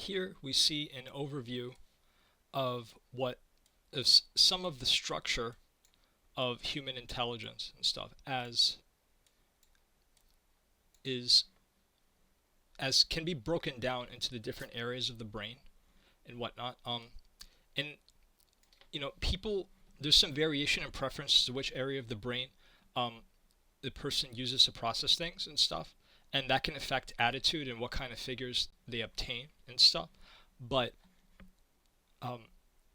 here we see an overview of what is some of the structure of human intelligence and stuff is as can be broken down into the different areas of the brain and whatnot. And people, there's some variation in preference to which area of the brain um, the person uses to process things and stuff, and that can affect attitude and what kind of figures they obtain and stuff. But um,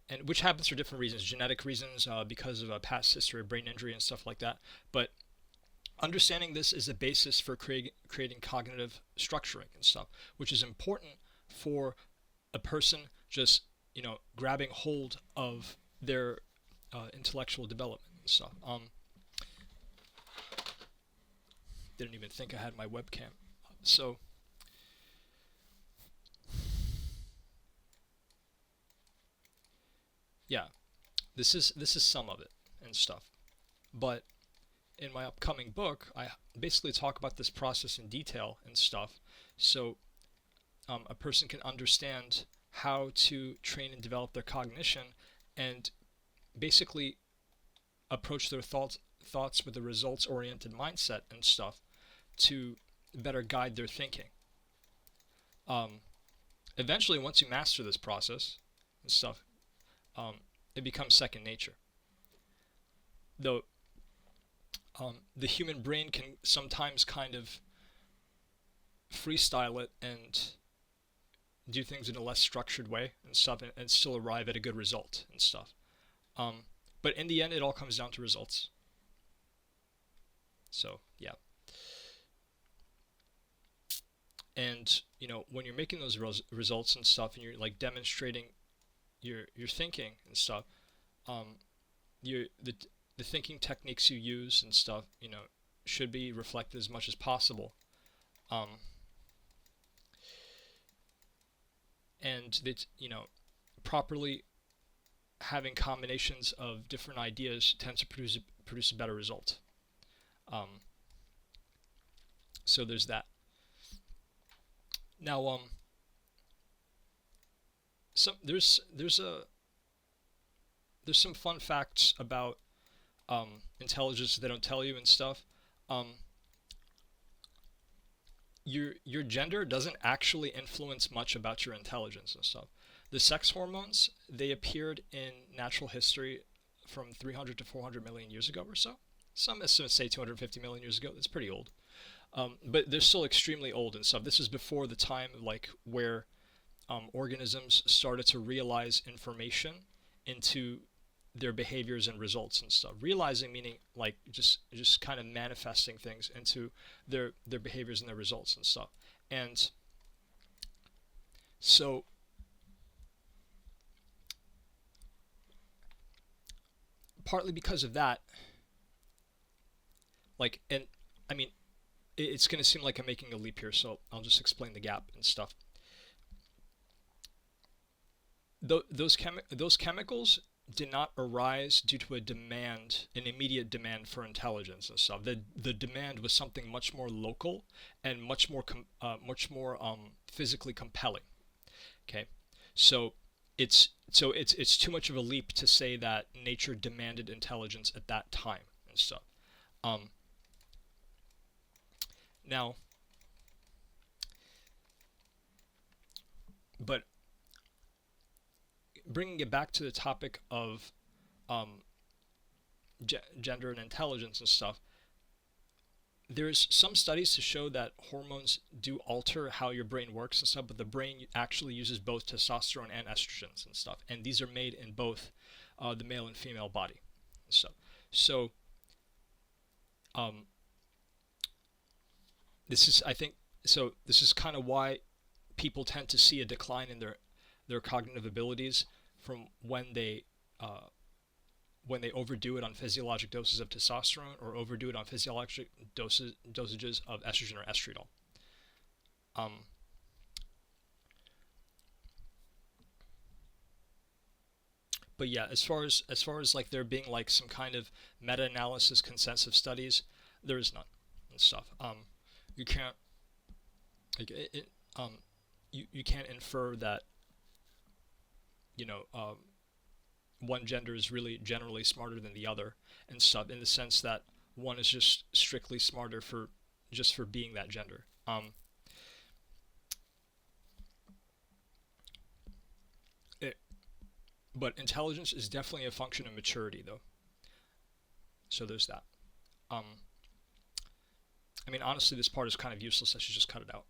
and which happens for different reasons, genetic reasons, because of a past history of brain injury and stuff like that. But understanding this is a basis for creating cognitive structuring and stuff, which is important for a person just grabbing hold of their intellectual development and stuff. Didn't even think I had my webcam. So yeah, this is some of it and stuff. But in my upcoming book, I basically talk about this process in detail and stuff, so a person can understand how to train and develop their cognition and basically approach their thoughts with a results-oriented mindset and stuff to better guide their thinking. Um, Eventually, once you master this process and stuff, it becomes second nature. Though the human brain can sometimes kind of freestyle it and do things in a less structured way and stuff, and still arrive at a good result and stuff. Um, but in the end, it all comes down to results. So yeah, and when you're making those results and stuff, and you're like demonstrating your thinking and stuff, um, the thinking techniques you use and stuff, should be reflected as much as possible. Um, and that properly having combinations of different ideas tends to produce a better result. Um, so there's that. Now, there's some fun facts about intelligence that they don't tell you and stuff. Um, your gender doesn't actually influence much about your intelligence and stuff. The sex hormones, they appeared in natural history from 300 to 400 million years ago or so. Some estimates say 250 million years ago. That's pretty old. But they're still extremely old and stuff. This is before the time like where organisms started to realize information into their behaviors and results and stuff. Realizing meaning like just kind of manifesting things into their behaviors and their results and stuff. And so partly because of that, like, and I mean, it's going to seem like I'm making a leap here, so I'll just explain the gap and stuff. Those chemicals did not arise due to an immediate demand for intelligence and stuff. The demand was something much more local and much more physically compelling. Okay, so it's too much of a leap to say that nature demanded intelligence at that time and stuff. Um, Now, but bringing it back to the topic of um, gender and intelligence and stuff, there's some studies to show that hormones do alter how your brain works and stuff, but the brain actually uses both testosterone and estrogens and stuff, and these are made in both the male and female body and stuff. So um, this is, I think, so this is kind of why people tend to see a decline in their cognitive abilities from when they overdo it on physiologic doses of testosterone or overdo it on physiologic dosages of estrogen or estriol. Um, but yeah, as far as like there being like some kind of meta-analysis consensus studies, there is none and stuff. You can't like it, you can't infer that one gender is really generally smarter than the other and stuff, in the sense that one is just strictly smarter for being that gender. It, but intelligence is definitely a function of maturity, though. So there's that. Um, I mean, honestly, this part is kind of useless. I should just cut it out.